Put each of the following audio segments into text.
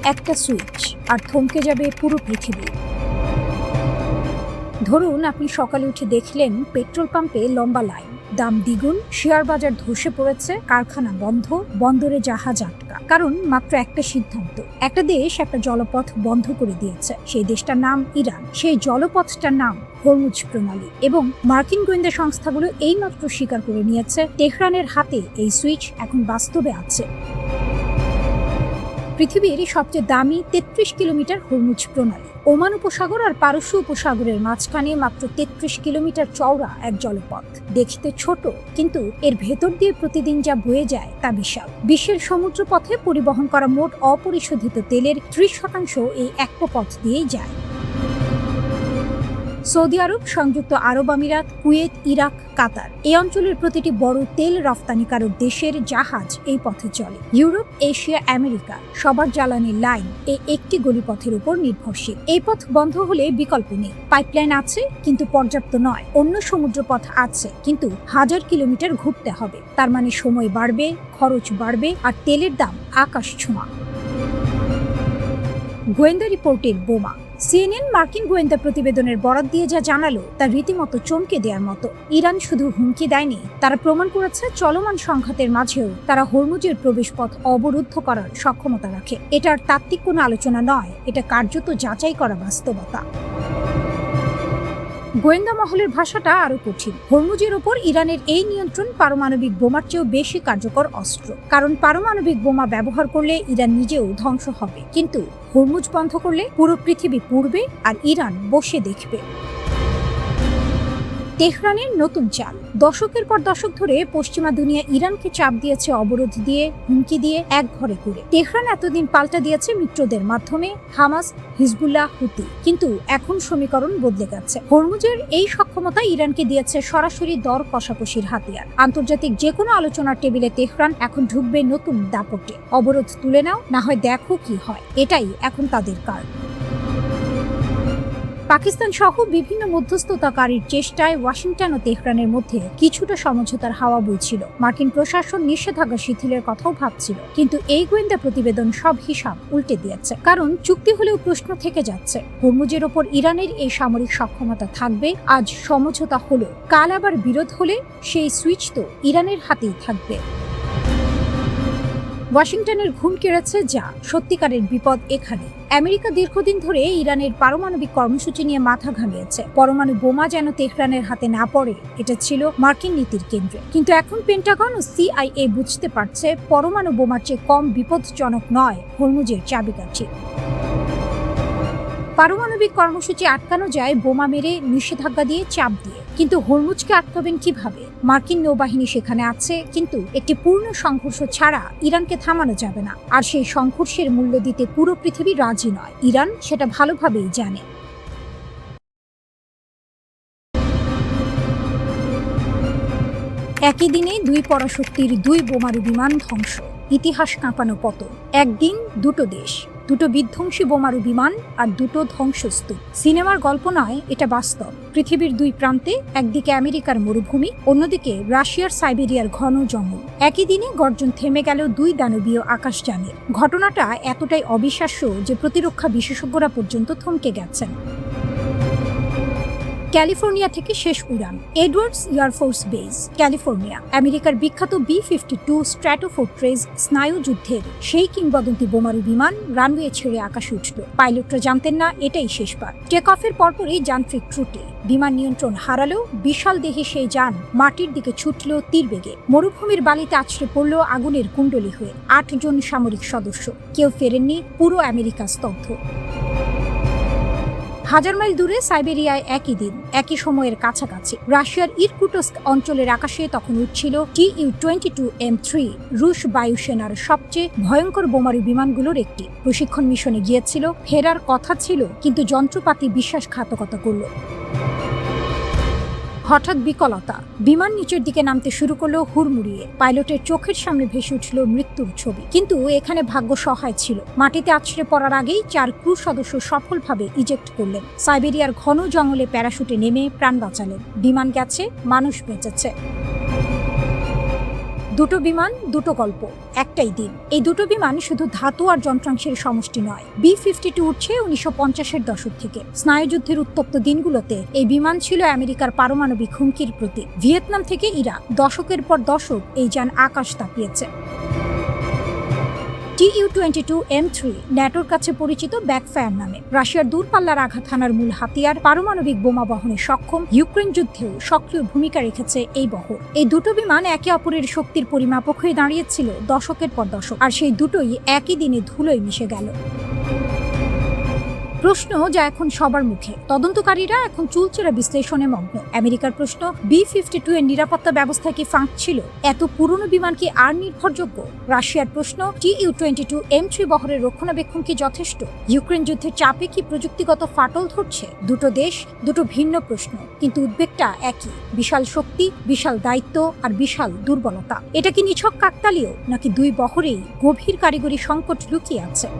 একটা সুইচ আর থমকে যাবে পুরো পৃথিবী। ধরুন আপনি সকালে উঠে দেখলেন পেট্রোল পাম্পে লম্বা লাইন, দাম দ্বিগুণ, শেয়ার বাজার ধসে পড়েছে, কারখানা বন্ধ, বন্দরে জাহাজ আটকা। কারণ মাত্র একটা সিদ্ধান্ত। একটা দেশ একটা জলপথ বন্ধ করে দিয়েছে। সেই দেশটার নাম ইরান। সেই জলপথটার নাম হরমুজ প্রণালী। এবং মার্কিন গোয়েন্দা সংস্থাগুলো এইমাত্র স্বীকার করে নিয়েছে তেহরানের হাতে এই সুইচ এখন বাস্তবে আছে। পৃথিবীর সবচেয়ে দামি ৩৩ কিলোমিটার হরমুজ প্রণালী। ওমান উপসাগর আর পারস্য উপসাগরের মাঝখানে মাত্র ৩৩ কিলোমিটার চওড়া এক জলপথ। দেখতে ছোট, কিন্তু এর ভেতর দিয়ে প্রতিদিন যা বয়ে যায় তা বিশাল। বিশ্বের সমুদ্রপথে পরিবহন করা মোট অপরিশোধিত তেলের ৩০% এই একটা পথ দিয়েই যায়। সৌদি আরব, সংযুক্ত আরব আমিরাত, কুয়েত, ইরাক, কাতার, এই অঞ্চলের প্রতিটি বড় তেল রফতানিকারক দেশের জাহাজ এই পথে চলে। ইউরোপ, এশিয়া, আমেরিকা সবার জ্বালানির লাইন এই একটি গলিপথের উপর নির্ভরশীল। এই পথ বন্ধ হলে বিকল্প নেই। পাইপলাইন আছে কিন্তু পর্যাপ্ত নয়। অন্য সমুদ্রপথ আছে কিন্তু 1000 কিলোমিটার ঘুরতে হবে। তার মানে সময় বাড়বে, খরচ বাড়বে, আর তেলের দাম আকাশ ছোঁয়া। গোয়েন্দা রিপোর্টের বোমা। সিএনএন মার্কিন গোয়েন্দা প্রতিবেদনের বরাত দিয়ে যা জানালো তা রীতিমতো চমকে দেওয়ার মতো। ইরান শুধু হুমকি দেয়নি, তারা প্রমাণ করেছে চলমান সংঘাতের মাঝেও তারা হরমুজের প্রবেশপথ অবরুদ্ধ করার সক্ষমতা রাখে। এটার তাত্ত্বিক কোনো আলোচনা নয়, এটা কার্যত যাচাই করা বাস্তবতা। গোয়েন্দা মহলের ভাষাটা আরো কঠিন। হরমুজের ওপর ইরানের এই নিয়ন্ত্রণ পারমাণবিক বোমার চেয়েও বেশি কার্যকর অস্ত্র। কারণ পারমাণবিক বোমা ব্যবহার করলে ইরান নিজেও ধ্বংস হবে, কিন্তু হরমুজ বন্ধ করলে পুরো পৃথিবী পুড়বে আর ইরান বসে দেখবে। তেহরানের নতুন চাল। দশকের পর দশক ধরে পশ্চিমা দুনিয়া ইরানকে চাপ দিয়েছে, অবরোধ দিয়ে, হুমকি দিয়ে, এক ঘরে করে। তেহরান এতদিন পাল্টা দিয়েছে মিত্রদের মাধ্যমে, হামাস, হিজবুল্লাহ, হুতি। কিন্তু এখন সমীকরণ বদলে গেছে। হরমুজের এই সক্ষমতা ইরানকে দিয়েছে সরাসরি দর কষাকষির হাতিয়ার। আন্তর্জাতিক যে কোনো আলোচনার টেবিলে তেহরান এখন ঢুকবে নতুন দাপটে। অবরোধ তুলে নাও, না হয় দেখো কি হয়। এটাই এখন তাদের কার্ড। পাকিস্তান সহ বিভিন্ন মধ্যস্থতাকারীর চেষ্টায় ওয়াশিংটন ও তেহরানের মধ্যে কিছুটা সমঝোতার হাওয়া বইছিল। মার্কিন প্রশাসন নিষেধাজ্ঞা শিথিলের কথাও ভাবছিল, কিন্তু এই গোয়েন্দা প্রতিবেদন সব হিসাব উল্টে দিয়েছে। কারণ চুক্তি হলেও প্রশ্ন থেকে যাচ্ছে, হরমুজের ওপর ইরানের এই সামরিক সক্ষমতা থাকবে। আজ সমঝোতা হলো, কাল আবার বিরোধ হলে সেই সুইচ তো ইরানের হাতেই থাকবে। ওয়াশিংটনের ঘুম কেড়েছে যা, সত্যিকারের বিপদ এখানে। আমেরিকা দীর্ঘদিন ধরে ইরানের পারমাণবিক কর্মসূচি নিয়ে মাথা ঘামিয়েছে। পরমাণু বোমা যেন তেহরানের হাতে না পড়ে, এটা ছিল মার্কিন নীতির কেন্দ্রে। কিন্তু এখন পেন্টাগন ও সিআইএ বুঝতে পারছে, পরমাণু বোমার চেয়ে কম বিপদজনক নয় হরমুজের চাবিকাঠি। পারমাণবিক কর্মসূচি আটকানো যায় বোমা মেরে, নিষেধাজ্ঞা দিয়ে, চাপ দিয়ে। কিন্তু হরমুজকে আটকাবেন কিভাবে? মার্কিন নৌবাহিনী সেখানে আছে, কিন্তু একটি পূর্ণ সংঘর্ষ ছাড়া ইরানকে থামানো যাবে না। আর সেই সংঘর্ষের মূল্য দিতে পুরো পৃথিবী রাজি নয়। ইরান সেটা ভালোভাবেই জানে। একই দিনে দুই পরাশক্তির দুই বোমারু বিমান ধ্বংস। ইতিহাস কাঁপানো পতন। একদিন দুটো দেশ, দুটো বিধ্বংসী বোমারু বিমান আর দুটো ধ্বংসস্তূপ। সিনেমার গল্প নয়, এটা বাস্তব। পৃথিবীর দুই প্রান্তে, একদিকে আমেরিকার মরুভূমি, অন্যদিকে রাশিয়ার সাইবেরিয়ার ঘন জঙ্গল। একই দিনে গর্জন থেমে গেল দুই দানবীয় আকাশযানের। ঘটনাটা এতটাই অবিশ্বাস্য যে প্রতিরক্ষা বিশেষজ্ঞরা পর্যন্ত থমকে গেছেন। ক্যালিফোর্নিয়া থেকে শেষ উড়ান। Edwards air force base, California. আমেরিকার বিখ্যাত B-52 স্ট্র্যাটোফোর্ট্রেস স্নায়ুযুদ্ধের সেই কিংবদন্তি বোমারু বিমান রানওয়ে ছেড়ে আকাশে উঠল। পাইলটরা জানতেন না এটাই শেষবার। টেক অফের পরপরই যান্ত্রিক ত্রুটি, বিমান নিয়ন্ত্রণ হারালো। বিশাল দেহে সেই যান মাটির দিকে ছুটল তীর বেগে। মরুভূমির বালিতে আছড়ে পড়ল আগুনের কুণ্ডলী হয়ে। 8 জন সামরিক সদস্য, কেউ ফেরেননি। পুরো আমেরিকা স্তব্ধ। 1000 মাইল দূরে সাইবেরিয়ায় একই দিন, একই সময়ের কাছাকাছি রাশিয়ার ইরকুটস্ক অঞ্চলের আকাশে তখন উঠছিল Tu-22M3, রুশ বায়ুসেনার সবচেয়ে ভয়ঙ্কর বোমারু বিমানগুলোর একটি। প্রশিক্ষণ মিশনে গিয়েছিল, ফেরার কথা ছিল, কিন্তু যন্ত্রপাতি বিশ্বাসঘাতকতা করল। হঠাৎ বিকলতা, বিমান নিচের দিকে নামতে শুরু করলো হুড়মুড়িয়ে। পাইলটের চোখের সামনে ভেসে উঠল মৃত্যুর ছবি। কিন্তু এখানে ভাগ্য সহায় ছিল। মাটিতে আছড়ে পড়ার আগেই 4 ক্রু সদস্য সফলভাবে ইজেক্ট করলেন। সাইবেরিয়ার ঘন জঙ্গলে প্যারাশুটে নেমে প্রাণ বাঁচালেন। বিমান গেছে, মানুষ বেঁচেছে। দুটো বিমান, দুটো গল্প, একটাই দিন। এই দুটো বিমান শুধু ধাতু আর যন্ত্রাংশের সমষ্টি নয়। B-52 উঠছে 1950-এর দশক থেকে। স্নায়ুযুদ্ধের উত্তপ্ত দিনগুলোতে এই বিমান ছিল আমেরিকার পারমাণবিক হুমকির প্রতীক। ভিয়েতনাম থেকে ইরাক, দশকের পর দশক এই যান আকাশ তাপিয়েছে। Tu-22M3 ন্যাটোর কাছে পরিচিত ব্যাকফায়ার নামে। রাশিয়ার দূরপাল্লার আঘাত হানার মূল হাতিয়ার, পারমাণবিক বোমা বহনে সক্ষম। ইউক্রেন যুদ্ধেও সক্রিয় ভূমিকা রেখেছে এই বহর। এই দুটো বিমান একে অপরের শক্তির পরিমাপক হয়ে দাঁড়িয়েছিল দশকের পর দশক, আর সেই দুটোই একই দিনে ধুলোয় মিশে গেল। প্রশ্ন যা এখন সবার মুখে, তদন্তকারীরা এখন চুলচেরা বিশ্লেষণে মগ্ন। আমেরিকার প্রশ্ন, B-52 এর নিরাপত্তা ব্যবস্থা কি ফাঁক ছিল? এত পুরনো বিমান কি আর নির্ভরযোগ্য? রাশিয়ার প্রশ্ন, Tu-22M3 বহরের রক্ষণাবেক্ষণ কি যথেষ্ট? ইউক্রেন যুদ্ধের চাপে কি প্রযুক্তিগত ফাটল ধরছে? দুটো দেশ, দুটো ভিন্ন প্রশ্ন, কিন্তু উদ্বেগটা একই। বিশাল শক্তি, বিশাল দায়িত্ব আর বিশাল দুর্বলতা। এটা কি নিছক কাকতালীয়, নাকি দুই বহরেই গভীর কারিগরি সংকট লুকিয়ে আছে?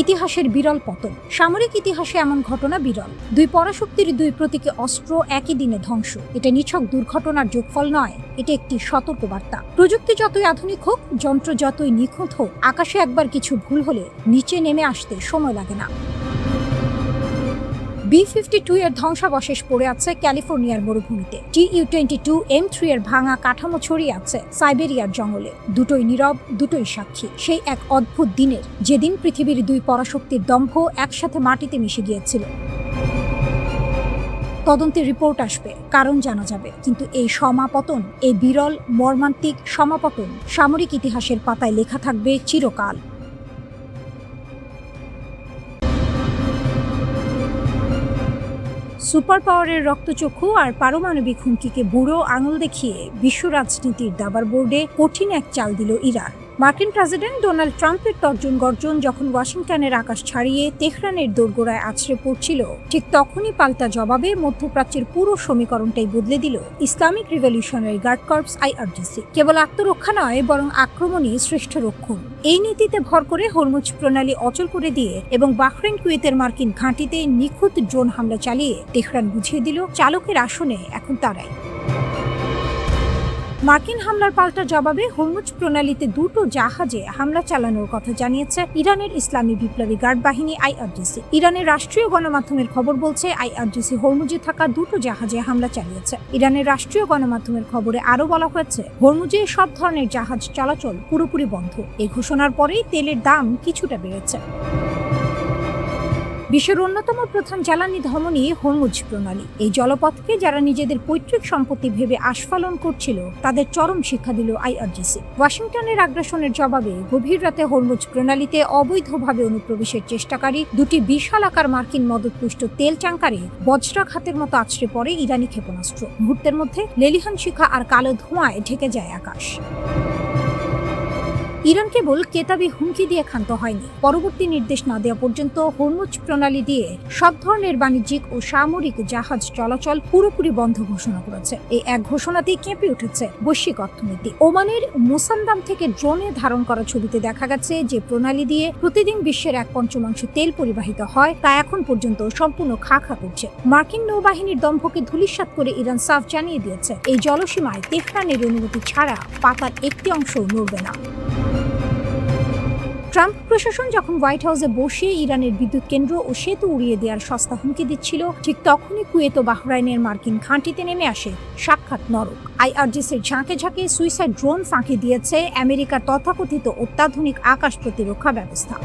ইতিহাসের বিরল পতন। সামরিক ইতিহাসে এমন ঘটনা বিরল। দুই পরাশক্তির দুই প্রতীকী অস্ত্র একই দিনে ধ্বংস। এটা নিছক দুর্ঘটনার যোগফল নয়, এটা একটি সতর্কবার্তা। প্রযুক্তি যতই আধুনিক হোক, যন্ত্র যতই নিখুঁত হোক, আকাশে একবার কিছু ভুল হলে নিচে নেমে আসতে সময় লাগে না। B-52 এর ধ্বংসাবশেষ পড়ে আছে ক্যালিফোর্নিয়ার মরুভূমিতে। Tu-22M3 এর ভাঙা কাঠামো ছড়িয়ে আছে সাইবেরিয়ার জঙ্গলে। দুটোই নীরব, দুটোই সাক্ষী সেই এক অদ্ভুত দিনের, যেদিন পৃথিবীর দুই পরাশক্তির দম্ভ একসাথে মাটিতে মিশে গিয়েছিল। তদন্তের রিপোর্ট আসবে, কারণ জানা যাবে, কিন্তু এই সমাপতন, এই বিরল মর্মান্তিক সমাপতন সামরিক ইতিহাসের পাতায় লেখা থাকবে চিরকাল। সুপার পাওয়ারের রক্তচক্ষু আর পারমাণবিক হুমকিকে বুড়ো আঙুল দেখিয়ে বিশ্ব রাজনীতির দাবার বোর্ডে কঠিন এক চাল দিল ইরান। মার্কিন প্রেসিডেন্ট ডোনাল্ড ট্রাম্পের তর্জন গর্জন যখন ওয়াশিংটনের আকাশ ছাড়িয়ে তেহরানের দোরগোড়ায় আছড়ে পড়ছিল, ঠিক তখনই পাল্টা জবাবে মধ্যপ্রাচ্যের পুরো সমীকরণটাই বদলে দিল Islamic revolutionary guard corps IRGC। কেবল আত্মরক্ষা নয়, বরং আক্রমণই শ্রেষ্ঠ রক্ষণ। এই নীতিতে ভর করে হরমুজ প্রণালী অচল করে দিয়ে এবং বাহরাইন কুয়েতের মার্কিন ঘাঁটিতে নিখুঁত ড্রোন হামলা চালিয়ে তেহরান বুঝিয়ে দিল চালকের আসনে এখন তারাই। মার্কিন হামলার পাল্টা জবাবে হরমুজ প্রণালীতে দুটো জাহাজে হামলা চালানোর কথা জানিয়েছে ইরানের ইসলামী বিপ্লবী গার্ড বাহিনী IRGC। ইরানের রাষ্ট্রীয় গণমাধ্যমের খবর বলছে IRGC হরমুজে থাকা দুটো জাহাজে হামলা চালিয়েছে। ইরানের রাষ্ট্রীয় গণমাধ্যমের খবরে আরও বলা হয়েছে, হরমুজে সব ধরনের জাহাজ চলাচল পুরোপুরি বন্ধ। এই ঘোষণার পরেই তেলের দাম কিছুটা বেড়েছে। বিশ্বের অন্যতম প্রধান জ্বালানি ধমনী হরমুজ প্রণালী। এই জলপথকে যারা নিজেদের পৈতৃক সম্পত্তি ভেবে আস্ফালন করছিল, তাদের চরম শিক্ষা দিল IRGC। ওয়াশিংটনের আগ্রাসনের জবাবে গভীর রাতে হরমুজ প্রণালীতে অবৈধভাবে অনুপ্রবেশের চেষ্টাকারী দুটি বিশাল আকার মার্কিন মদতপুষ্ট তেল ট্যাঙ্কারে বজ্রাঘাতের মতো আছড়ে পড়ে ইরানি ক্ষেপণাস্ত্র। মুহূর্তের মধ্যে লেলিহান শিখা আর কালো ধোঁয়ায় ঢেকে যায় আকাশ। ইরান কেবল কেতাবি হুমকি দিয়ে ক্ষান্ত হয়নি। পরবর্তী নির্দেশ না দেওয়া পর্যন্ত হরমুজ প্রণালী দিয়ে সব ধরনের বাণিজ্যিক ও সামরিক জাহাজ চলাচল পুরোপুরি বন্ধ ঘোষণা করেছে। এই এক ঘোষণাতেই কেঁপে উঠেছে বৈশ্বিক অর্থনীতি। ওমানের মুসান্দাম থেকে ড্রোনে ধারণ করা ছবিতে দেখা গেছে যে প্রণালী দিয়ে প্রতিদিন বিশ্বের 1/5 তেল পরিবাহিত হয়, তা এখন পর্যন্ত সম্পূর্ণ খাঁ করছে। মার্কিন নৌবাহিনীর দম্ভকে ধূলিসাৎ করে ইরান সাফ জানিয়ে দিয়েছে, এই জলসীমায় তেহরানের অনুমতি ছাড়া পাতার একটি অংশ নড়বে না। ট্রাম্প প্রশাসন যখন হোয়াইট হাউসে বসে ইরানের বিদ্যুৎ কেন্দ্র ও সেতু উড়িয়ে দেওয়ার সস্তা হুমকি দিচ্ছিল, ঠিক তখনই কুয়েত ও বাহরাইনের মার্কিন ঘাঁটিতে নেমে আসে সাক্ষাৎ নরক। IRGCর ঝাঁকে ঝাঁকে সুইসাইড ড্রোন ফাঁকি দিয়েছে আমেরিকার তথাকথিত অত্যাধুনিক আকাশ প্রতিরক্ষা ব্যবস্থা।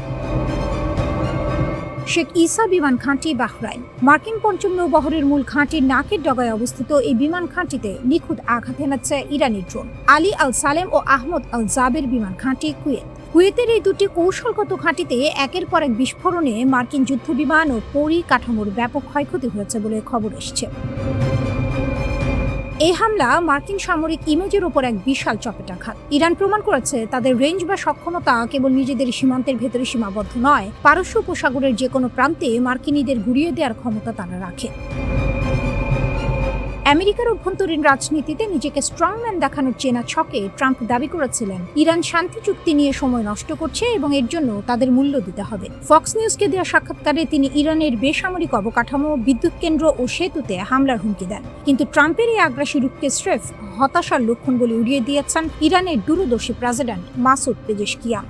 শেখ ঈসা বিমান ঘাঁটি বাহরাইন। মার্কিন পঞ্চম নৌবহরের মূল ঘাঁটির নাকের ডগায় অবস্থিত এই বিমান ঘাঁটিতে নিখুঁত আঘাত হেনাচ্ছে ইরানি ড্রোন। আলী আল সালেম ও আহমদ আল জাবের বিমান ঘাঁটি কুয়েতের এই দুটি কৌশলগত ঘাঁটিতে একের পর এক বিস্ফোরণে মার্কিন যুদ্ধবিমান ও পরিকাঠামোর ব্যাপক ক্ষয়ক্ষতি হয়েছে বলে খবর এসছে। এই হামলা মার্কিন সামরিক ইমেজের উপর এক বিশাল চপেটাঘাত। ইরান প্রমাণ করেছে তাদের রেঞ্জ বা সক্ষমতা কেবল নিজেদের সীমান্তের ভেতরে সীমাবদ্ধ নয়, পারস্য উপসাগরের যে কোনো প্রান্তে মার্কিনীদের ঘুরিয়ে দেওয়ার ক্ষমতা তারা রাখে। আমেরিকার অভ্যন্তরীণ রাজনীতিতে নিজেকে স্ট্রংম্যান দেখানোর চেনা ছকে ট্রাম্প দাবি করেছিলেন ইরান শান্তি চুক্তি নিয়ে সময় নষ্ট করছে এবং এর জন্য তাদের মূল্য দিতে হবে। ফক্স নিউজকে দেওয়া সাক্ষাৎকারে তিনি ইরানের বেসামরিক অবকাঠামো, বিদ্যুৎ কেন্দ্র ও সেতুতে হামলার হুমকি দেন। কিন্তু ট্রাম্পের এই আগ্রাসী রূপকে স্রেফ হতাশার লক্ষণ বলে উড়িয়ে দিয়েছেন ইরানের দূরদর্শী president Masoud Pezeshkian.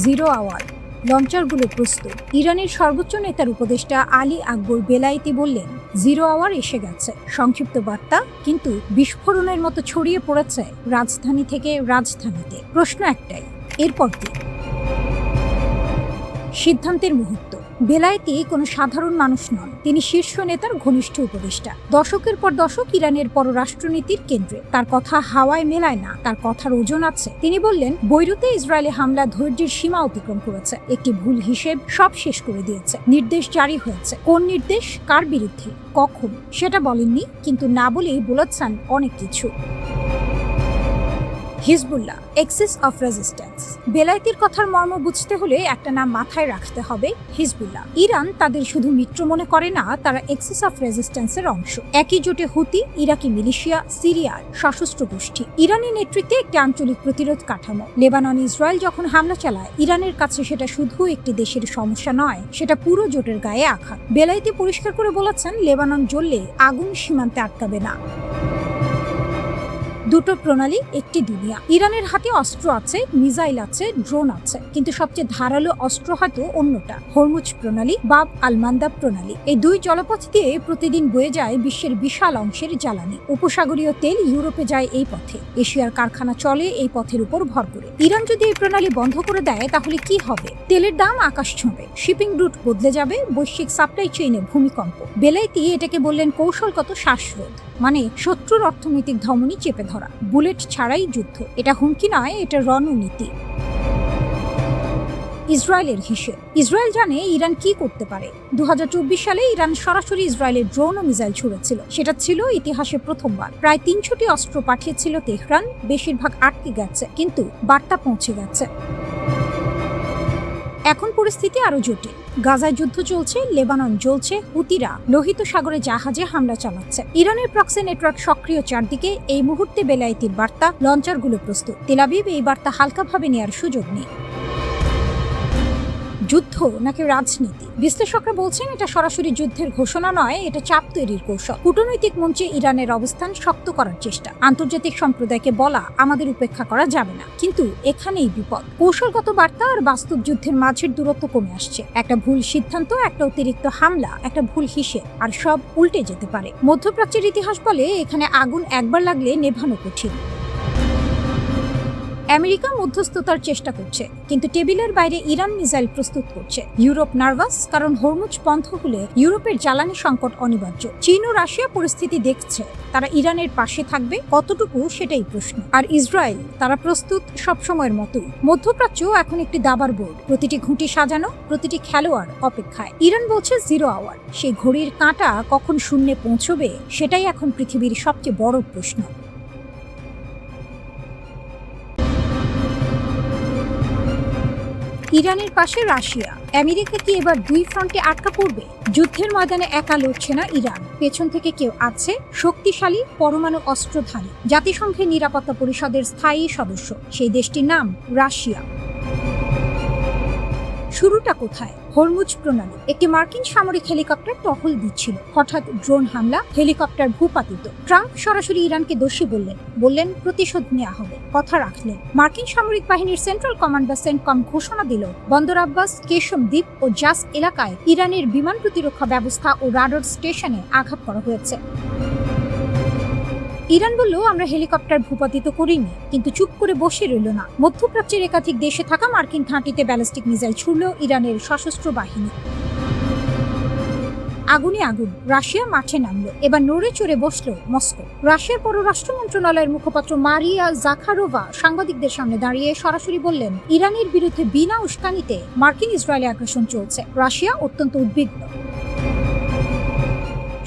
Zero hour, লঞ্চারগুলো প্রস্তুত। ইরানের সর্বোচ্চ নেতার উপদেষ্টা আলী আকবর বেলায়েতি বললেন, জিরো আওয়ার এসে গেছে। সংক্ষিপ্ত বার্তা, কিন্তু বিস্ফোরণের মতো ছড়িয়ে পড়েছে রাজধানী থেকে রাজধানীতে। প্রশ্ন একটাই, এরপর কি? সিদ্ধান্তের মুহূর্ত। বেলায়েতি কোনো সাধারণ মানুষ নন, তিনি শীর্ষ নেতার ঘনিষ্ঠ উপদেষ্টা। দশকের পর দশক ইরানের পররাষ্ট্রনীতির কেন্দ্রে। তার কথা হাওয়ায় মেলায় না, তার কথার ওজন আছে। তিনি বললেন, বৈরুতে ইসরায়েলি হামলা ধৈর্যের সীমা অতিক্রম করেছে। একটি ভুল হিসেব সব শেষ করে দিয়েছে। নির্দেশ জারি হয়েছে। কোন নির্দেশ, কার বিরুদ্ধে, কখন, সেটা বলেননি, কিন্তু না বলেই বলেছেন অনেক কিছু। Hezbollah, axis of resistance. বেলায়েতির কথার মর্ম বুঝতে হলে একটা নাম মাথায় রাখতে হবে, হিজবুল্লাহ। ইরান তাদের শুধু মিত্র মনে করে না, তারা এক্সিস অফ রেজিস্ট্যান্সের অংশ। একই জোটে হুতি, ইরাকি মিলিশিয়া, সিরিয়ার সশস্ত্র গোষ্ঠী। ইরানি নেতৃত্বে একটি আঞ্চলিক প্রতিরোধ কাঠামো। লেবানন ইসরায়েল যখন হামলা চালায়, ইরানের কাছে সেটা শুধু একটি দেশের সমস্যা নয়, সেটা পুরো জোটের গায়ে আঘাত। বেলায়েতি পরিষ্কার করে বলেছেন, লেবানন জ্বললে আগুন সীমান্তে আটকাবে না। দুটো প্রণালী, একটি দুনিয়া। ইরানের হাতে অস্ত্র আছে, মিসাইল আছে, ড্রোন আছে, কিন্তু সবচেয়ে ধারালো অস্ত্র হয়তো অন্যটা, হরমুজ প্রণালী, বাব আল মান্দাব প্রণালী। এই দুই জলপথ দিয়ে প্রতিদিন বয়ে যায় বিশ্বের বিশাল অংশের জ্বালানি। উপসাগরীয় তেল ইউরোপে যায় এই পথে। এশিয়ার কারখানা চলে এই পথের উপর ভর করে। ইরান যদি এই প্রণালী বন্ধ করে দেয়, তাহলে কি হবে? তেলের দাম আকাশ ছোঁবে, শিপিং রুট বদলে যাবে, বৈশ্বিক সাপ্লাই চেইনে ভূমিকম্প। বেলায়েতি এটাকে বললেন কৌশলগত শ্বাসরোধ, মানে শত্রুর অর্থনৈতিক ধমনী চেপে ধরা, বুলেট ছাড়াই যুদ্ধ। এটা হুমকি নয়, এটা রণনীতি। ইসরায়েলের হিসেব। ইসরায়েল জানে ইরান কি করতে পারে। 2024 সালে ইরান সরাসরি ইসরায়েলের ড্রোন ও মিসাইল ছুড়েছিল। সেটা ছিল ইতিহাসে প্রথমবার। প্রায় 300টি অস্ত্র পাঠিয়েছিল তেহরান, বেশিরভাগ আটকে গেছে, কিন্তু বার্তা পৌঁছে গেছে। এখন পরিস্থিতি আরো জটিল। গাজায় যুদ্ধ চলছে, লেবানন জ্বলছে, হুতিরা লোহিত সাগরে জাহাজে হামলা চালাচ্ছে। ইরানের প্রক্সি নেটওয়ার্ক সক্রিয় চারদিকে। এই মুহূর্তে বেলায়েতির বার্তা, লঞ্চারগুলো প্রস্তুত। তেল আবিব এই বার্তা হালকাভাবে নেওয়ার সুযোগ নেই। যুদ্ধ নাকি রাজনীতি? বিশ্লেষকরা বলছেন, এটা সরাসরি যুদ্ধের ঘোষণা নয়, এটা চাপ তৈরির কৌশল। কূটনৈতিক মঞ্চে ইরানের অবস্থান শক্ত করার চেষ্টা, আন্তর্জাতিক সম্প্রদায়কে বলা আমাদের উপেক্ষা করা যাবে না। কিন্তু এখানেই বিপদ। কৌশলগত বার্তা আর বাস্তব যুদ্ধের মাঝের দূরত্ব কমে আসছে। একটা ভুল সিদ্ধান্ত, একটা অতিরিক্ত হামলা, একটা ভুল হিসেব, আর সব উল্টে যেতে পারে। মধ্যপ্রাচ্যের ইতিহাস বলে, এখানে আগুন একবার লাগলে নেভানো কঠিন। আমেরিকা মধ্যস্থতার চেষ্টা করছে, কিন্তু টেবিলের বাইরে ইরান মিসাইল প্রস্তুত করছে। ইউরোপ নার্ভাস, কারণ হরমুজ বন্ধ হলে ইউরোপের জ্বালানি সংকট অনিবার্য। চীন ও রাশিয়া পরিস্থিতি দেখছে, তারা ইরানের পাশে থাকবে কতটুকু, সেটাই প্রশ্ন। আর ইসরায়েল, তারা প্রস্তুত সবসময়ের মতোই। মধ্যপ্রাচ্য এখন একটি দাবার বোর্ড, প্রতিটি ঘুঁটি সাজানো, প্রতিটি খেলোয়াড় অপেক্ষায়। ইরান বলছে জিরো আওয়ার। সেই ঘড়ির কাঁটা কখন শূন্যে পৌঁছবে, সেটাই এখন পৃথিবীর সবচেয়ে বড় প্রশ্ন। ইরানের পাশে রাশিয়া। আমেরিকা কি এবার দুই ফ্রন্টে আটকা পড়বে? যুদ্ধের ময়দানে একা লড়ছে না ইরান, পেছন থেকে কেউ আছে, শক্তিশালী পরমাণু অস্ত্রধারী, জাতিসংঘের নিরাপত্তা পরিষদের স্থায়ী সদস্য। সেই দেশটির নাম রাশিয়া। শুরুটা কোথায়? হরমুজ প্রণালী। একটি মার্কিন সামরিক হেলিকপ্টার টহল দিচ্ছিল, হঠাৎ ড্রোন হামলা, হেলিকপ্টার ভূপাতিত। ট্রাম্প সরাসরি ইরানকে দোষী বললেন প্রতিশোধ নেওয়া হবে, কথা রাখলেন। মার্কিন সামরিক বাহিনীর সেন্ট্রাল কমান্ড বা সেন্টকম ঘোষণা দিল, বন্দর আব্বাস, কেশম দ্বীপ ও জাস এলাকায় ইরানের বিমান প্রতিরক্ষা ব্যবস্থা ও রাডার স্টেশনে আঘাত করা হয়েছে। ইরান বলল, আমরা হেলিকপ্টার ভূপাতিত করিনি, কিন্তু চুপ করে বসে রইল না। মধ্যপ্রাচ্যের একাধিক দেশে থাকা মার্কিন ঘাঁটিতে ব্যালিস্টিক মিসাইল ছুড়ল ইরানের সশস্ত্র বাহিনী। আগুনে আগুন, রাশিয়া মাঠে নামলো। এবার নড়ে চড়ে বসল মস্কো। রাশিয়ার পররাষ্ট্র মন্ত্রণালয়ের মুখপাত্র মারিয়া জাখারোভা সাংবাদিকদের সামনে দাঁড়িয়ে সরাসরি বললেন, ইরানের বিরুদ্ধে বিনা উস্কানিতে মার্কিন ইসরায়েলি আগ্রাসন চলছে। রাশিয়া অত্যন্ত উদ্বিগ্ন।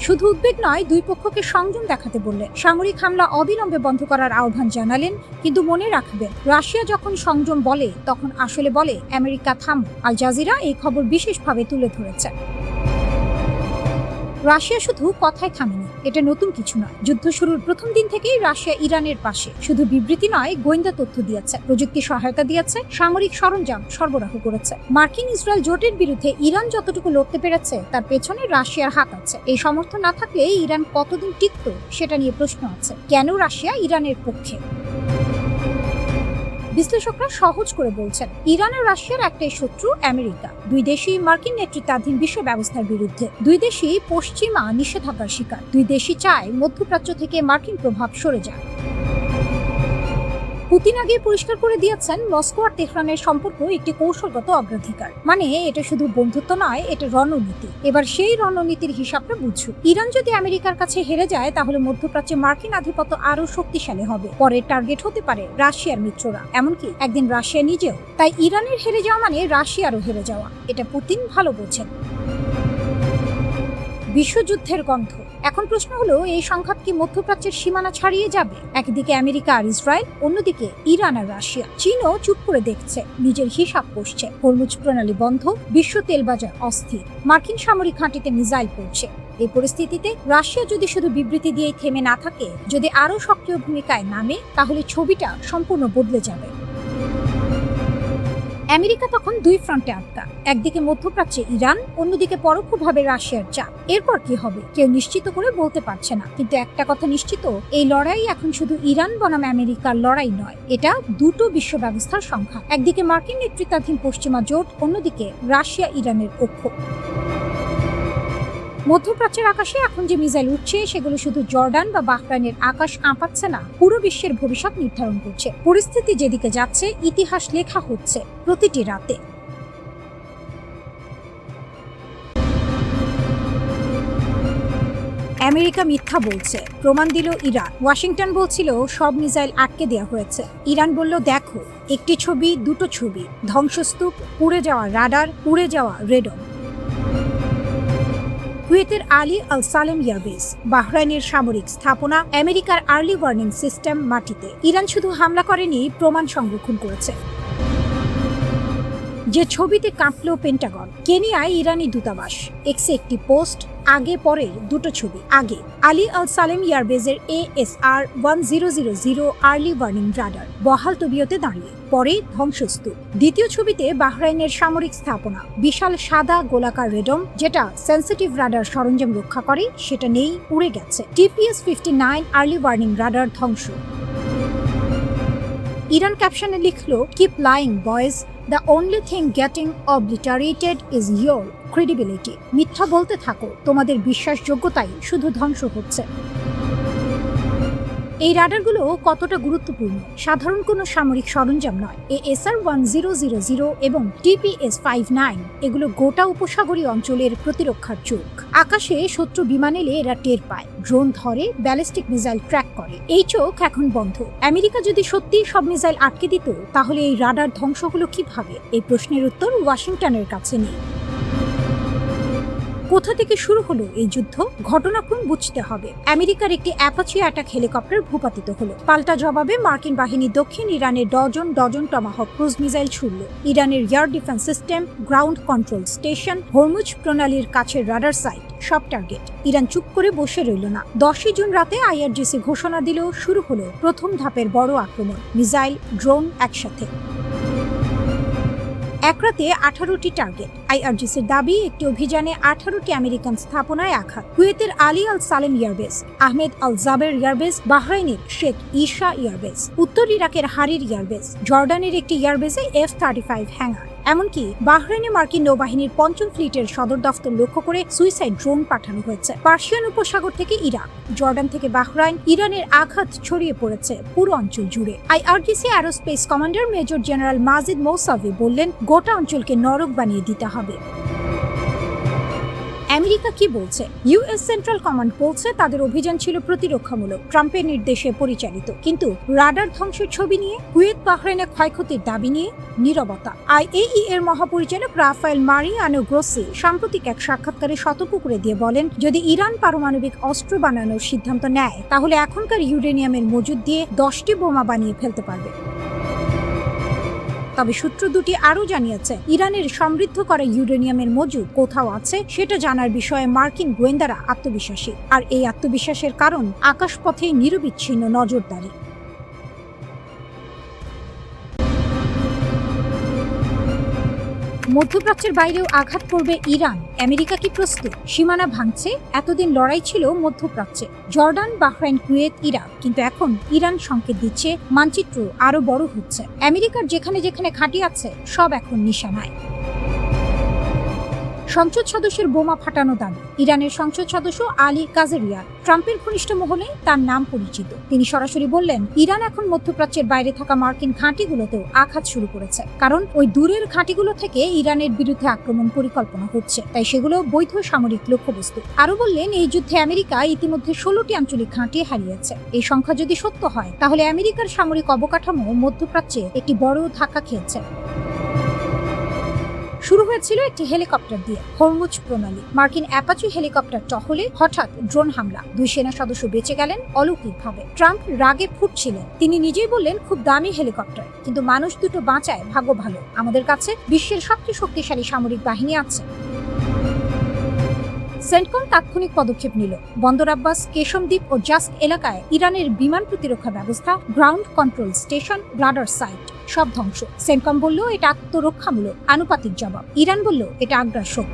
শুধু উদ্বেগ নয়, দুই পক্ষকে সংযম দেখাতে বললেন। সামরিক হামলা অবিলম্বে বন্ধ করার আহ্বান জানালেন, কিন্তু মনে রাখবেন, রাশিয়া যখন সংযম বলে, তখন আসলে বলে আমেরিকা থামো। আল জাজিরা এই খবর বিশেষভাবে তুলে ধরেছে। রাশিয়া শুধু কথায় থামেনি, এটা নতুন কিছু নয়। যুদ্ধ শুরুর প্রথম দিন থেকেই রাশিয়া ইরানের পাশে, শুধু বিবৃতি নয়, গোয়েন্দা তথ্য দিয়েছে, প্রযুক্তি সহায়তা দিয়েছে, সামরিক সরঞ্জাম সরবরাহ করেছে। মার্কিন ইসরায়েল জোটের বিরুদ্ধে ইরান যতটুকু লড়তে পেরেছে তার পেছনে রাশিয়ার হাত আছে। এই সমর্থন না থাকলে ইরান কতদিন টিকত সেটা নিয়ে প্রশ্ন আছে। কেন রাশিয়া ইরানের পক্ষে? বিশ্লেষকরা সহজ করে বলছেন, ইরান ও রাশিয়ার একটাই শত্রু, আমেরিকা। দুই দেশই মার্কিন নেতৃত্বাধীন বিশ্ব ব্যবস্থার বিরুদ্ধে, দুই দেশই পশ্চিমা নিষেধাজ্ঞার শিকার, দুই দেশই চায় মধ্যপ্রাচ্য থেকে মার্কিন প্রভাব সরে যায়। পুতিন আগে পরিষ্কার করে দিয়েছেন, মস্কো আর তেহরানের সম্পর্ক একটি কৌশলগত অগ্রাধিকার। মানে এটা শুধু বন্ধুত্ব নয়, এটা রণনীতি। এবার সেই রণনীতির হিসাবটা বুঝুক। ইরান যদি আমেরিকার কাছে হেরে যায় তাহলে মধ্যপ্রাচ্যে মার্কিন আধিপত্য আরো শক্তিশালী হবে। পরের টার্গেট হতে পারে রাশিয়ার মিত্ররা, এমনকি একদিন রাশিয়া নিজেও। তাই ইরানের হেরে যাওয়া মানে রাশিয়ারও হেরে যাওয়া, এটা পুতিন ভালো বোঝেন। বিশ্বযুদ্ধের গন্ধ। এখন প্রশ্ন হলো, এই সংঘাত কি মধ্যপ্রাচ্যের সীমানা ছাড়িয়ে যাবে? একদিকে আমেরিকা আর ইসরায়েল, অন্যদিকে ইরান আর রাশিয়া। চীনও চুপ করে দেখছে, নিজের হিসাব কষছে। হরমুজ প্রণালী বন্ধ, বিশ্ব তেল বাজার অস্থির, মার্কিন সামরিক ঘাঁটিতে মিসাইল পড়ছে। এই পরিস্থিতিতে রাশিয়া যদি শুধু বিবৃতি দিয়েই থেমে না থাকে, যদি আরো সক্রিয় ভূমিকায় নামে, তাহলে ছবিটা সম্পূর্ণ বদলে যাবে। আমেরিকা তখন দুই ফ্রন্টে আটকা, একদিকে মধ্যপ্রাচ্যে ইরান, অন্যদিকে পরোক্ষভাবে রাশিয়ার চাপ। এরপর কি হবে কেউ নিশ্চিত করে বলতে পারছে না, কিন্তু একটা কথা নিশ্চিত, এই লড়াই এখন শুধু ইরান বনাম আমেরিকার লড়াই নয়, এটা দুটো বিশ্ব ব্যবস্থার সংখ্যা। একদিকে মার্কিন নেতৃত্বাধীন পশ্চিমা জোট, অন্যদিকে রাশিয়া ইরানের ঐক্য। মধ্যপ্রাচ্যের আকাশে এখন যে মিসাইল উঠছে সেগুলো শুধু জর্ডান বা বাহরাইনের আকাশ কাঁপাচ্ছে না, পুরো বিশ্বের ভবিষ্যৎ নির্ধারণ করছে। পরিস্থিতি যেদিকে যাচ্ছে, ইতিহাস লেখা হচ্ছে প্রতিটি রাতে। আমেরিকা মিথ্যা বলছে, প্রমাণ দিল ইরান। ওয়াশিংটন বলছিল সব মিসাইল আটকে দেওয়া হয়েছে, ইরান বলল দেখো, একটি ছবি, দুটো ছবি, ধ্বংসস্তূপ, পুড়ে যাওয়া রাডার, পুড়ে যাওয়া রেডন। কুয়েতের আলী আল সালেম এয়ারবেস, বাহরাইনের সামরিক স্থাপনা, আমেরিকার আর্লি ওয়ার্নিং সিস্টেম মাটিতে। ইরান শুধু হামলা করেনি, প্রমাণ সংরক্ষণ করেছে। যে ছবিতে কাঁপল পেন্টাগন। কেনিয়ায় ইরানি দূতাবাস, এক্সে একটি পোস্ট, আগে পরের দুটো ছবি। আগে আলী আল সালেম এয়ারবেজের ASR 1000 আর্লি ওয়ার্নিং রাডার বহাল তবিয়তে দাঁড়িয়ে, পরে ধ্বংসস্তূপ। দ্বিতীয় ছবিতে বাহরাইনের সামরিক স্থাপনা, বিশাল সাদা গোলাকার রেডম, যেটা সেন্সিটিভ রাডার সরঞ্জাম রক্ষা করে, সেটা নেই, উড়ে গেছে। TPS-59 আর্লি ওয়ার্নিং রাডার ধ্বংস। ইরান ক্যাপশনে লিখল, keep lying boys, the only thing getting obliterated is your credibility. মিথ্যা বলতে থাকো, তোমাদের বিশ্বাসযোগ্যতাই শুধু ধ্বংস হচ্ছে। এই রাডারগুলো কতটা গুরুত্বপূর্ণ, সাধারণ কোনো সামরিক সরঞ্জাম নয়। ASR 1000 এবং TPS-59 এগুলো গোটা উপসাগরীয় অঞ্চলের প্রতিরক্ষার চোখ। আকাশে শত্রু বিমান এলে এরা টের পায়, ড্রোন ধরে, ব্যালিস্টিক মিসাইল ট্র্যাক করে। এই চোখ এখন বন্ধ। আমেরিকা যদি সত্যি সব মিসাইল আটকে দিত, তাহলে এই রাডার ধ্বংস হলো কিভাবে? এই প্রশ্নের উত্তর ওয়াশিংটনের কাছে নেই। কোথা থেকে শুরু হলো এই যুদ্ধ? ঘটনাক্রম বুঝতে হবে। আমেরিকার একটি অ্যাপাচি অ্যাটাক হেলিকপ্টার ভূপাতিত হলো। পাল্টা জবাবে মার্কিন বাহিনী দক্ষিণ ইরানে dozen dozen Tomahawk cruise missile ছুড়ল। ইরানের air defence system, ground control station, Hormuz প্রণালীর কাছের রাডার সাইট, সব টার্গেট। ইরান চুপ করে বসে রইল না। 10 জুন রাতে IRGC ঘোষণা দিল, শুরু হলো প্রথম ধাপের বড় আক্রমণ, মিসাইল, ড্রোন একসাথে। এক রাতে 18টি টার্গেট। IRGCর দাবি, একটি অভিযানে 18টি আমেরিকান স্থাপনায় আঘাত। কুয়েতের আলী আল সালেম এয়ারবেস, আহমেদ আল জাবের এয়ারবেস, বাহরাইনের শেখ ঈশা এয়ারবেস, উত্তর ইরাকের হারির এয়ারবেস, জর্ডানের একটি এয়ারবেসে F-35 হ্যাঙ্গার। এমনকি বাহরাইনে মার্কিন নৌবাহিনীর 5ম ফ্লিটের সদর দফতর লক্ষ্য করে সুইসাইড ড্রোন পাঠানো হয়েছে। পার্সিয়ান উপসাগর থেকে ইরাক, জর্ডান থেকে বাহরাইন, ইরানের আঘাত ছড়িয়ে পড়েছে পুরো অঞ্চল জুড়ে। IRGC aerospace commander major general Majid Mousavi বললেন, গোটা অঞ্চলকে নরক বানিয়ে দিতে হবে। আমেরিকা কি বলছে? US সেন্ট্রাল কমান্ড বলছে তাদের অভিযান ছিল প্রতিরক্ষামূলক, ট্রাম্পের নির্দেশে পরিচালিত। কিন্তু রাডার ধ্বংসের ছবি নিয়ে, কুয়েত বাহরাইনে ক্ষয়ক্ষতির দাবি নিয়ে নীরবতা। IAEA এর মহাপরিচালক রাফায়েল মারিয়ানো গ্রোসি সাম্প্রতিক এক সাক্ষাৎকারে সতর্ক করে দিয়ে বলেন, যদি ইরান পারমাণবিক অস্ত্র বানানোর সিদ্ধান্ত নেয়, তাহলে এখনকার ইউরেনিয়ামের মজুদ দিয়ে 10টি বোমা বানিয়ে ফেলতে পারবে। তবে সূত্র দুটি আরও জানিয়েছে ইরানের সমৃদ্ধ করা ইউরেনিয়ামের মজুদ কোথাও আছে সেটা জানার বিষয়ে মার্কিন গোয়েন্দারা আত্মবিশ্বাসী, আর এই আত্মবিশ্বাসের কারণ আকাশপথে নিরবিচ্ছিন্ন নজরদারি। মধ্যপ্রাচ্যের বাইরেও আঘাত করবে ইরান, আমেরিকা কি প্রস্তুত? সীমানা ভাঙছে, এতদিন লড়াই ছিল মধ্যপ্রাচ্যে জর্ডান, বাহরাইন, কুয়েত, ইরাক, কিন্তু এখন ইরান সংকেত দিচ্ছে মানচিত্র আরো বড় হচ্ছে। আমেরিকার যেখানে যেখানে ঘাঁটি আছে সব এখন নিশানায়। সংসদ সদস্যের বোমা ফাটানো দাবি। ইরানের সংসদ সদস্য আলী কাজেরিয়া ট্রাম্পের ঘনিষ্ঠ মহলে তার নাম পরিচিত। তিনি সরাসরি বললেন, ইরান এখন মধ্যপ্রাচ্যের বাইরে থাকা মার্কিন ঘাঁটিগুলোতেও আঘাত শুরু করেছে, কারণ ওই দূরের ঘাঁটিগুলো থেকে ইরানের বিরুদ্ধে আক্রমণ পরিকল্পনা হচ্ছে, তাই সেগুলো বৈধ সামরিক লক্ষ্যবস্তু। আরও বললেন, এই যুদ্ধে আমেরিকা ইতিমধ্যে 16টি আঞ্চলিক ঘাঁটি হারিয়েছে। এই সংখ্যা যদি সত্য হয় তাহলে আমেরিকার সামরিক অবকাঠামো মধ্যপ্রাচ্যে একটি বড় ধাক্কা খেয়েছে। শুরু হয়েছিল একটি হেলিকপ্টার দিয়ে, হরমুজ প্রণালী। মার্কিন অ্যাপাচি হেলিকপ্টার টহলে হঠাৎ ড্রোন হামলা, 2 সেনা সদস্য বেঁচে গেলেন অলৌকিকভাবে। ট্রাম্প রাগে ফুটছিলেন, তিনি নিজেই বললেন, খুব দামি হেলিকপ্টার, কিন্তু মানুষ দুটো বাঁচায়, ভাগ্য ভালো। আমাদের কাছে বিশ্বের সবচেয়ে শক্তিশালী সামরিক বাহিনী আছে। সেন্টকম তাৎক্ষণিক পদক্ষেপ নিল। বন্দর আব্বাস, কেশমদ্বীপ ও জাস্ক এলাকায় ইরানের বিমান প্রতিরক্ষা ব্যবস্থা, ground control station, radar site সব ধ্বংস। সেন্টকম বলল এটা আত্মরক্ষামূলক আনুপাতিক জবাব, ইরান বলল এটা আগ্রাসন।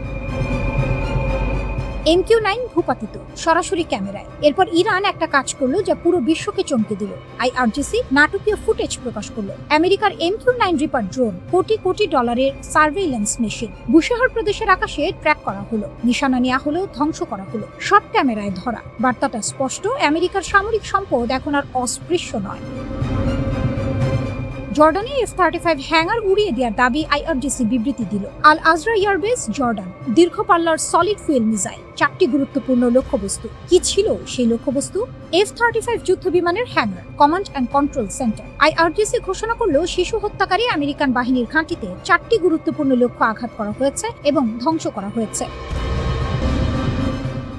MQ-9 ভূপাতিত সরাসরি ক্যামেরায়। এরপর ইরান একটা কাজ করলো যা পুরো বিশ্বকে চমকে দিল। IRGC নাটকীয় ফুটেজ প্রকাশ করলো। আমেরিকার MQ-9 reaper drone crore crore ডলারের সার্ভেইলেন্স মেশিন বুশেহর প্রদেশের আকাশে ট্র্যাক করা হলো, নিশানা নেওয়া হলো, ধ্বংস করা হলো, সব ক্যামেরায় ধরা। বার্তাটা স্পষ্ট, আমেরিকার সামরিক সম্পদ এখন আর অস্পৃশ্য নয়। জর্ডানে F-35 হ্যাঙ্গার উড়িয়ে দেওয়ার দাবি IRGC বিবৃতি দিল। আল আজরা এয়ারবেস, জর্ডান। দীর্ঘ পাল্লার সলিড ফুয়েল মিসাইল, 4টি গুরুত্বপূর্ণ লক্ষ্যবস্তু। কি ছিল সেই লক্ষ্যবস্তু? F-35 যুদ্ধ বিমানের hanger, command and control centre. IRGC ঘোষণা করল শিশু হত্যাকারী আমেরিকান বাহিনীর ঘাঁটিতে 4টি গুরুত্বপূর্ণ লক্ষ্য আঘাত করা হয়েছে এবং ধ্বংস করা হয়েছে।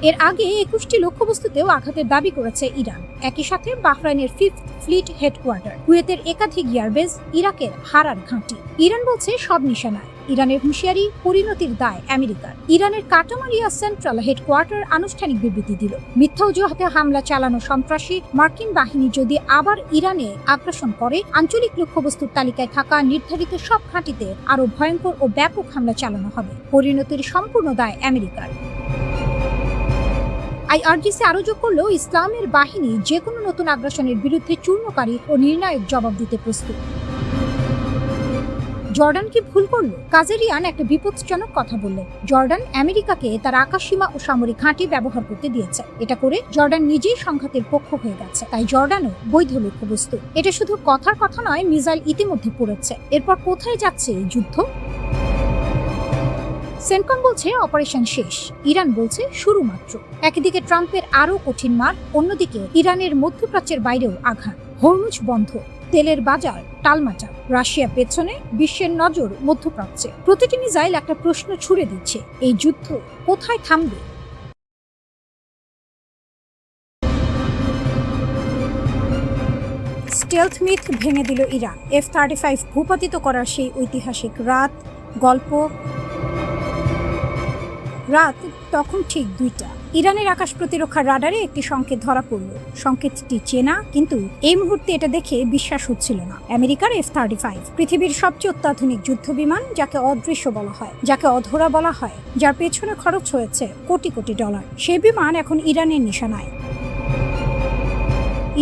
এর আগে 21টি লক্ষ্যবস্তুতেও আঘাতের দাবি করেছে ইরান। একই সাথে বাহরাইনের 5th ফ্লিট হেডকোয়ার্টার, কুয়েতের একাধিক এয়ারবেস, ইরাকের হারার ঘাঁটি। ইরান বলছে সব নিশানায়। ইরানের হুঁশিয়ারি, পরিণতির দায় আমেরিকার। ইরানের কাটামারিয়া সেন্ট্রাল হেডকোয়ার্টার আনুষ্ঠানিক বিবৃতি দিল, মিথ্যা অজুহাতে হামলা চালানো সন্ত্রাসী। মার্কিন বাহিনী যদি আবার ইরানে আগ্রাসন করে, আঞ্চলিক লক্ষ্যবস্তুর তালিকায় থাকা নির্ধারিত সব ঘাঁটিতে আরও ভয়ঙ্কর ও ব্যাপক হামলা চালানো হবে। পরিণতির সম্পূর্ণ দায় আমেরিকার। IRGC আরো যোগ করল, ইসলামের বাহিনী যে কোনো নতুন আগ্রাসনের বিরুদ্ধে চূর্ণকারী ও নির্ণায়ক জবাব দিতে প্রস্তুত। জর্ডান কি ভুল করল? কাজেরিয়ান একটা বিপজ্জনক কথা বললেন। জর্ডান আমেরিকাকে তার আকাশসীমা ও সামরিক ঘাঁটি ব্যবহার করতে দিয়েছে। এটা করে জর্ডান নিজেই সংঘাতের পক্ষ হয়ে গেছে, তাই জর্ডানও বৈধ লক্ষ্যবস্তু। এটা শুধু কথার কথা নয়, মিসাইল ইতিমধ্যে পড়েছে। এরপর কোথায় যাচ্ছে এই যুদ্ধ? সেন্টকম বলছে অপারেশন শেষ, ইরান বলছে শুরু মাত্র। একদিকে ট্রাম্পের আরও কঠিন মার, অন্যদিকে ইরানের মধ্যপ্রাচ্যের বাইরেও আঘাত। হরমুজ বন্ধ, তেলের বাজার টালমাটাল, রাশিয়া পেছনে, বিশ্বের নজর মধ্যপ্রাচ্যে। প্রতিটি মিসাইল একটা প্রশ্ন ছুড়ে দিচ্ছে, এই যুদ্ধ কোথায় থামবে? স্টেলথ মিথ ভেঙে দিল ইরান। F-35 ভূপাতিত করার সেই ঐতিহাসিক গল্প রাত তখন ঠিক 2টা। ইরানের আকাশ প্রতিরক্ষা রাডারে একটি সংকেত ধরা পড়ল। সংকেতটি চেনা, কিন্তু এই মুহূর্তে এটা দেখে বিশ্বাস হচ্ছিল না। আমেরিকার F-35, পৃথিবীর সবচেয়ে অত্যাধুনিক যুদ্ধ বিমান, যাকে অদৃশ্য বলা হয়, যাকে অধরা বলা হয়, যার পেছনে খরচ হয়েছে কোটি কোটি ডলার। সেই বিমান এখন ইরানের নিশানায়।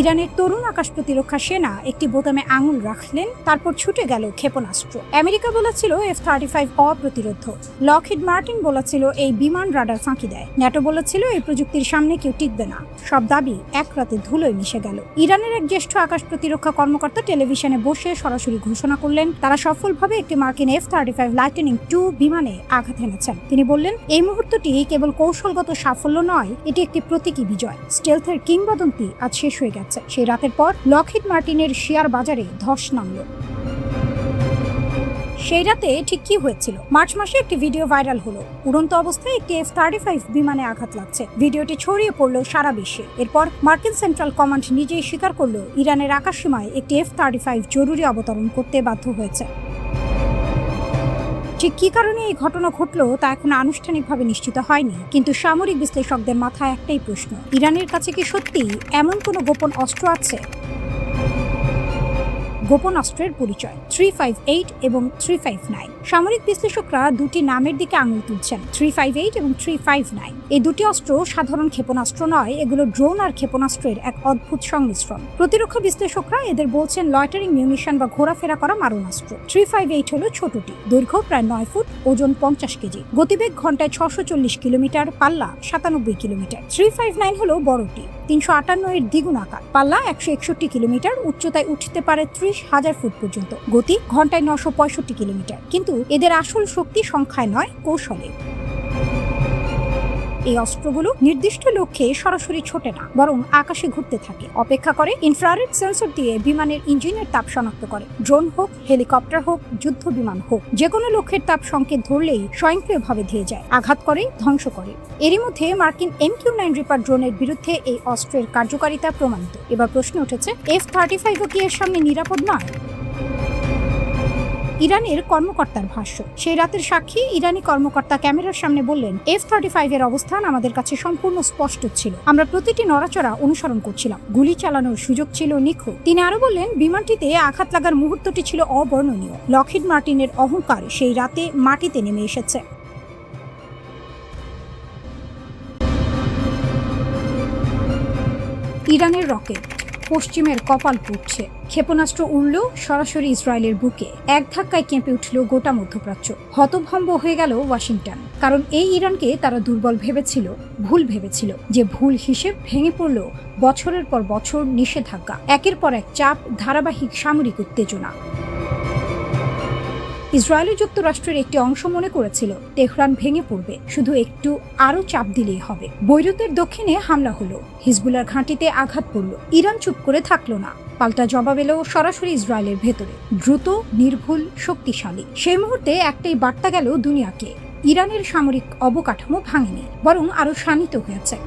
ইরানের তরুণ আকাশ প্রতিরক্ষা সেনা একটি বোতামে আঙুল রাখলেন, তারপর ছুটে গেল ক্ষেপণাস্ত্র। আমেরিকা বলেছিল F-35 অপ্রতিরোধ, লকহিড মার্টিন বলেছিল এই বিমান রাডার ফাঁকি দেয়, ন্যাটো বলেছিল এই প্রযুক্তির সামনে কেউ টিকবে না। সব দাবি এক রাতে ধুলোয় মিশে গেল। ইরানের এক জ্যেষ্ঠ আকাশ প্রতিরক্ষা কর্মকর্তা টেলিভিশনে বসে সরাসরি ঘোষণা করলেন তারা সফলভাবে একটি মার্কিন F-35 লাইটনিং II বিমানে আঘাত এনেছেন। তিনি বললেন, এই মুহূর্তটি কেবল কৌশলগত সাফল্য নয়, এটি একটি প্রতীকী বিজয়। স্টেলথের কিংবদন্তি আজ শেষ হয়ে গেছে। সেই রাতের পর লকহিড মার্টিনের শেয়ার বাজারে ধস নামল। সেই রাতে ঠিক কি হয়েছিল? মার্চ মাসে একটি ভিডিও ভাইরাল হলো। উড়ন্ত অবস্থায় একটি F-35 বিমানে আঘাত লাগছে। ভিডিওটি ছড়িয়ে পড়লো সারা বিশ্বে। এরপর মার্কিন সেন্ট্রাল কমান্ড নিজেই স্বীকার করলো ইরানের আকাশসীমায় একটি F-35 জরুরি অবতরণ করতে বাধ্য হয়েছে। ঠিক কী কারণে এই ঘটনা ঘটলো তা এখনো আনুষ্ঠানিকভাবে নিশ্চিত হয়নি, কিন্তু সামরিক বিশ্লেষকদের মাথায় একটাই প্রশ্ন, ইরানের কাছে কি সত্যি এমন কোনো গোপন অস্ত্র আছে? গোপন অস্ত্রের পরিচয় 358 এবং 359। সামরিক বিশ্লেষকরা দুটি নামের দিকে আঙুল তুলছেন, 358 এবং 359। এই দুটি অস্ত্র সাধারণ ক্ষেপণাস্ত্র নয়, এগুলো ড্রোন আর ক্ষেপণাস্ত্রের এক অদ্ভুত সংমিশ্রণ। প্রতিরক্ষা বিশ্লেষকরা এদের বলছেন লয়টারিং মিউনিশন বা ঘোরাফেরা করা মারণাস্ত্র। 358 হলো ছোটটি, দৈর্ঘ্য প্রায় 9 ফুট, ওজন 50 কেজি, গতিবেগ ঘন্টায় 640 কিলোমিটার, পাল্লা 97 কিলোমিটার। 359 হলো বড়টি, 358 এর দ্বিগুণ আকার, পাল্লা 161 কিলোমিটার, উচ্চতায় উঠতে পারে 30,000 ফুট পর্যন্ত, গতি ঘন্টায় 965 কিলোমিটার। কিন্তু এদের আসল শক্তি সংখ্যায় নয়, কৌশলে। এই অস্ত্রগুলো নির্দিষ্ট লক্ষ্যে সরাসরি ছোটে না, বরং আকাশে ঘুরতে থাকে, অপেক্ষা করে, ইনফ্রারেড সেন্সর দিয়ে বিমানের ইঞ্জিনের তাপ শনাক্ত করে। ড্রোন হোক, হেলিকপ্টার হোক, যুদ্ধ বিমান হোক, যে কোনো লক্ষ্যের তাপ সংকেত ধরলেই স্বয়ংক্রিয়ভাবে ধেয়ে যায়, আঘাত করে, ধ্বংস করে। এরই মধ্যে মার্কিন MQ-9 রিপার ড্রোনের বিরুদ্ধে এই অস্ত্রের কার্যকারিতা প্রমাণিত। এবার প্রশ্ন উঠেছে, F-35 কি এর সামনে নিরাপদ নয়? ইরানের কর্মকর্তার ভাষ্য, সেই রাতের সাক্ষী ইরানি কর্মকর্তা ক্যামেরার সামনে বললেন, F-35 এর অবস্থান আমাদের কাছে সম্পূর্ণ স্পষ্ট ছিল, আমরা প্রতিটি নড়াচড়া অনুসরণ করছিলাম, গুলি চালানোর সুযোগ ছিল নিখুঁত। তিনি আরো বললেন, বিমানটিতে আঘাত লাগার মুহূর্তটি ছিল অবর্ণনীয়। লকহিড মার্টিনের অহংকার সেই রাতে মাটিতে নেমে এসেছে। ইরানের রকেট, পশ্চিমের কপাল পুড়ছে, ক্ষেপণাস্ত্র উড়ল সরাসরি ইসরায়েলের বুকে, এক ধাক্কায় কেঁপে উঠল গোটা মধ্যপ্রাচ্য। হতভম্ব হয়ে গেল ওয়াশিংটন, কারণ এই ইরানকে তারা দুর্বল ভেবেছিল, ভুল ভেবেছিল। যে ভুল হিসেব ভেঙে পড়ল বছরের পর বছর নিষেধাজ্ঞা, একের পর এক চাপ, ধারাবাহিক সামরিক উত্তেজনা। ইসরায়েলি যুক্তরাষ্ট্রের একটি অংশ মনে করেছিল তেহরান ভেঙে পড়বে, শুধু একটু আরও চাপ দিলেই হবে। বৈরুতের দক্ষিণে হামলা হলো, হিজবুল্লাহর ঘাঁটিতে আঘাত পড়ল, ইরান চুপ করে থাকলো না, পাল্টা জবাব এলো সরাসরি ইসরায়েলের ভেতরে, দ্রুত, নির্ভুল, শক্তিশালী। সেই মুহূর্তে একটাই বার্তা গেল দুনিয়াকে, ইরানের সামরিক অবকাঠামো ভাঙেনি, বরং আরো শানিত হয়েছে।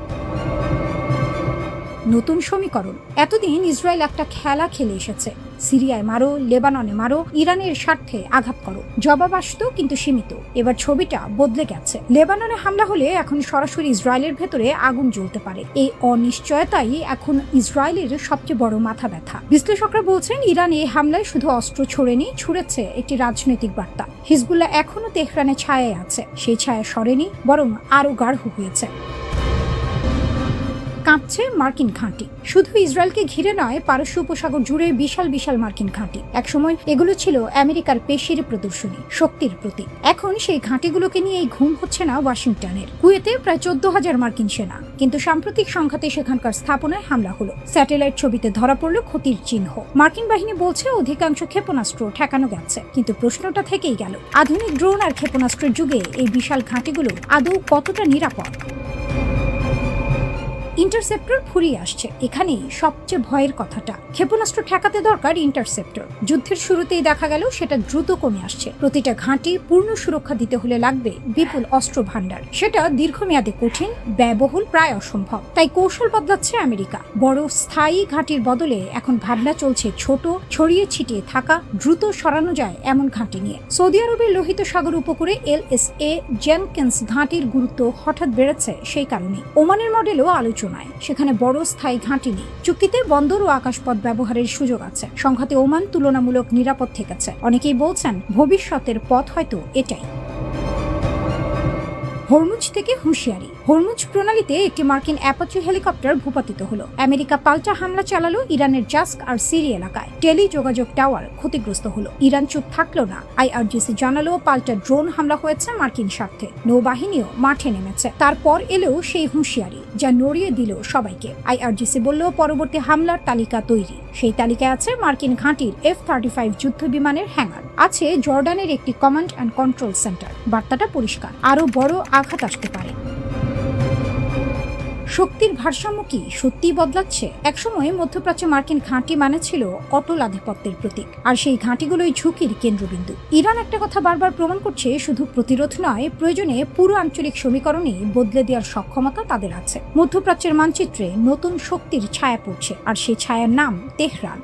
নতুন সমীকরণ। এতদিন ইসরায়েল একটা খেলা খেলে এসেছে, সিরিয়ায় মারো, লেবাননে মারো, ইরানের স্বার্থে আঘাত করো। জবাব আসতো, কিন্তু সীমিত। এবার ছবিটা বদলে গেছে। লেবাননে হামলা হলে এখন সরাসরি ইসরায়েলের ভেতরে আগুন জ্বলতে পারে। এই অনিশ্চয়তাই এখন ইসরায়েলের সবচেয়ে বড় মাথা ব্যথা। বিশ্লেষকরা বলছেন, ইরান এই হামলায় শুধু অস্ত্র ছোড়েনি, ছুড়েছে একটি রাজনৈতিক বার্তা। হিজবুল্লাহ এখনো তেহরানে ছায়ায় আছে, সেই ছায়া সরেনি, বরং আরো গাঢ় হয়েছে। কাঁপছে মার্কিন ঘাঁটি। শুধু ইসরায়েলকে ঘিরে নয়, পারস্য উপসাগর জুড়ে বিশাল বিশাল মার্কিন ঘাঁটি। একসময় এগুলো ছিল আমেরিকার পেশির প্রদর্শনী, শক্তির প্রতীক। এখন সেই ঘাঁটিগুলোকে নিয়েই ঘুম হচ্ছে না ওয়াশিংটনের। কুয়েতে প্রায় 14,000 মার্কিন সেনা, কিন্তু সাম্প্রতিক সংঘাতে সেখানকার স্থাপনায় হামলা হলো। স্যাটেলাইট ছবিতে ধরা পড়ল ক্ষতির চিহ্ন। মার্কিন বাহিনী বলছে অধিকাংশ ক্ষেপণাস্ত্র ঠেকানো গেছে, কিন্তু প্রশ্নটা থেকেই গেল, আধুনিক ড্রোন আর ক্ষেপণাস্ত্রের যুগে এই বিশাল ঘাঁটিগুলো আদৌ কতটা নিরাপদ? ইন্টারসেপ্টর ফুরিয়ে আসছে, এখানেই সবচেয়ে ভয়ের কথাটা। ক্ষেপণাস্ত্র ঠেকাতে দরকার ইন্টারসেপ্টর। যুদ্ধের শুরুতেই দেখা গেল সেটা দ্রুত কমে আসছে। প্রতিটা ঘাঁটি পূর্ণ সুরক্ষা দিতে হলে লাগবে বিপুল অস্ত্র ভান্ডার। সেটা দীর্ঘমেয়াদে কঠিন, ব্যয়বহুল, প্রায় অসম্ভব। তাই কৌশল বদলাচ্ছে আমেরিকা। বড় স্থায়ী ঘাঁটির বদলে এখন ভাবনা চলছে ছোট, ছড়িয়ে ছিটিয়ে থাকা, দ্রুত সরানো যায় এমন ঘাঁটি নিয়ে। সৌদি আরবের লোহিত সাগর উপকূলে LSA জেনকিন্স ঘাঁটির গুরুত্ব হঠাৎ বেড়েছে সেই কারণে। ওমানের মডেলও আলোচনা, সেখানে বড় স্থায়ী ঘাঁটি নেই। চুক্তিতে বন্দর ও আকাশপথ ব্যবহারের সুযোগ আছে। সংঘাতে ওমান তুলনামূলক নিরাপদ থেকেছে। অনেকেই বলছেন ভবিষ্যতের পথ হয়তো এটাই। হরমুজ থেকে হুঁশিয়ারি। হরমুজ প্রণালীতে একটি মার্কিন অ্যাপাচি হেলিকপ্টার ভূপাতিত হলো। আমেরিকা পাল্টা হামলা চালালো ইরানের জাস্ক আর সিরি এলাকায়। টেলি যোগাযোগ টাওয়ার ক্ষতিগ্রস্ত হলো। ইরান চুপ থাকলো না। IRGC জানালো পাল্টা ড্রোন হামলা হয়েছে মার্কিন স্বার্থে। নৌবাহিনীও মাঠে নেমেছে। তারপর এলেও সেই হুঁশিয়ারি, যা নড়িয়ে দিল সবাইকে। IRGC বলল পরবর্তী হামলার তালিকা তৈরি। সেই তালিকায় আছে মার্কিন ঘাঁটির F-35 যুদ্ধ বিমানের হ্যাঙ্গার, আছে জর্ডানের একটি কমান্ড অ্যান্ড কন্ট্রোল সেন্টার। বার্তাটা পরিষ্কার, আরো বড় আঘাত আসতে পারে। শক্তির ভারসাম্য কি সত্যিই বদলাচ্ছে? একসময় মধ্যপ্রাচ্যে মার্কিন ঘাঁটি মানে ছিল অটল আধিপত্যের প্রতীক, আর সেই ঘাঁটিগুলোই ঝুঁকির কেন্দ্রবিন্দু। ইরান একটা কথা বারবার প্রমাণ করছে, শুধু প্রতিরোধ নয়, প্রয়োজনে পুরো আঞ্চলিক সমীকরণই বদলে দেওয়ার সক্ষমতা তাদের আছে। মধ্যপ্রাচ্যের মানচিত্রে নতুন শক্তির ছায়া পড়ছে, আর সেই ছায়ার নাম তেহরান।